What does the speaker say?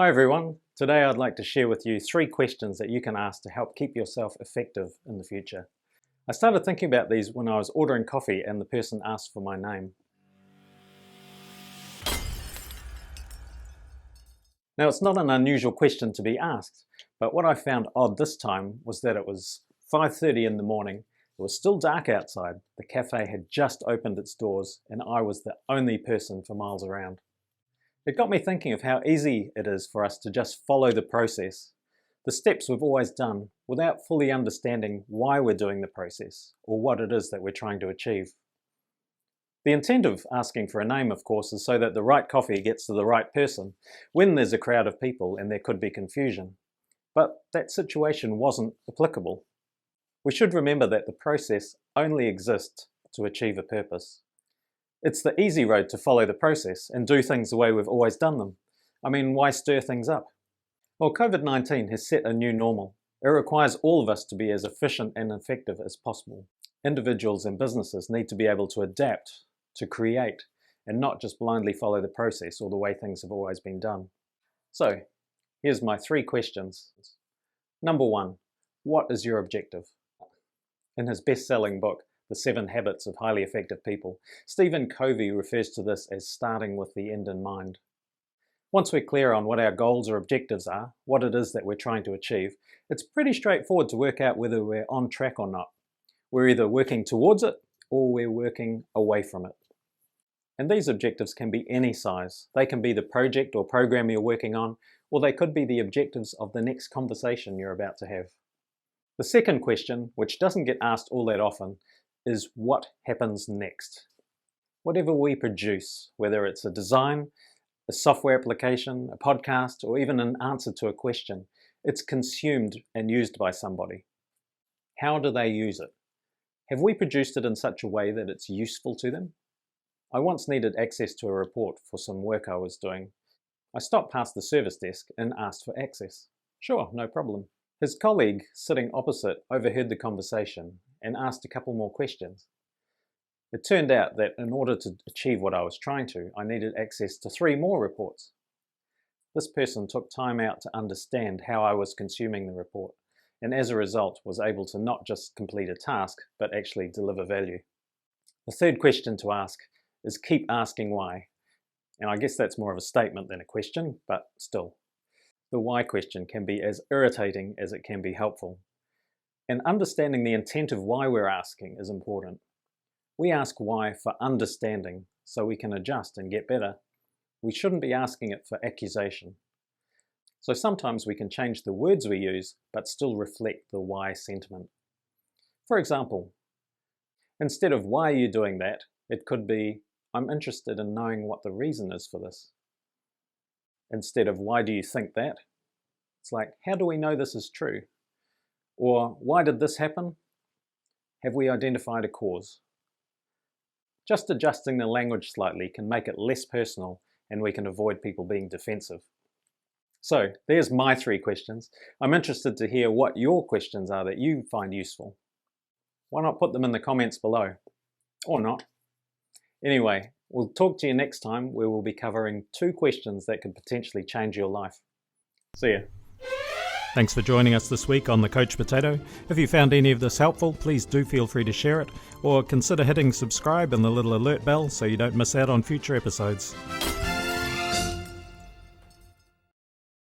Hi everyone, today I'd like to share with you 3 questions that you can ask to help keep yourself effective in the future. I started thinking about these when I was ordering coffee and the person asked for my name. Now it's not an unusual question to be asked, but what I found odd this time was that it was 5:30 in the morning, it was still dark outside, the cafe had just opened its doors and I was the only person for miles around. It got me thinking of how easy it is for us to just follow the process, the steps we've always done, without fully understanding why we're doing the process or what it is that we're trying to achieve. The intent of asking for a name, of course, is so that the right coffee gets to the right person when there's a crowd of people and there could be confusion. But that situation wasn't applicable. We should remember that the process only exists to achieve a purpose. It's the easy road to follow the process and do things the way we've always done them. I mean, why stir things up? Well, COVID-19 has set a new normal. It requires all of us to be as efficient and effective as possible. Individuals and businesses need to be able to adapt, to create, and not just blindly follow the process or the way things have always been done. So, here's my 3 questions. Number 1, what is your objective? In his best-selling book, The 7 Habits of Highly Effective People, Stephen Covey refers to this as starting with the end in mind. Once we're clear on what our goals or objectives are, what it is that we're trying to achieve, it's pretty straightforward to work out whether we're on track or not. We're either working towards it or we're working away from it. And these objectives can be any size. They can be the project or program you're working on, or they could be the objectives of the next conversation you're about to have. The second question, which doesn't get asked all that often, is what happens next. Whatever we produce, whether it's a design, a software application, a podcast, or even an answer to a question, it's consumed and used by somebody. How do they use it? Have we produced it in such a way that it's useful to them? I once needed access to a report for some work I was doing. I stopped past the service desk and asked for access. Sure, no problem. His colleague sitting opposite overheard the conversation and asked a couple more questions. It turned out that in order to achieve what I was trying to, I needed access to 3 more reports. This person took time out to understand how I was consuming the report, and as a result was able to not just complete a task, but actually deliver value. The third question to ask is keep asking why. And I guess that's more of a statement than a question, but still. The why question can be as irritating as it can be helpful. And understanding the intent of why we're asking is important. We ask why for understanding, so we can adjust and get better. We shouldn't be asking it for accusation. So sometimes we can change the words we use, but still reflect the why sentiment. For example, instead of why are you doing that, it could be, I'm interested in knowing what the reason is for this. Instead of why do you think that, it's like, how do we know this is true? Or why did this happen? Have we identified a cause? Just adjusting the language slightly can make it less personal and we can avoid people being defensive. So there's my 3 questions. I'm interested to hear what your questions are that you find useful. Why not put them in the comments below? Or not. Anyway, we'll talk to you next time where we'll be covering 2 questions that could potentially change your life. See ya. Thanks for joining us this week on The Coach Potato. If you found any of this helpful, please do feel free to share it, or consider hitting subscribe and the little alert bell so you don't miss out on future episodes.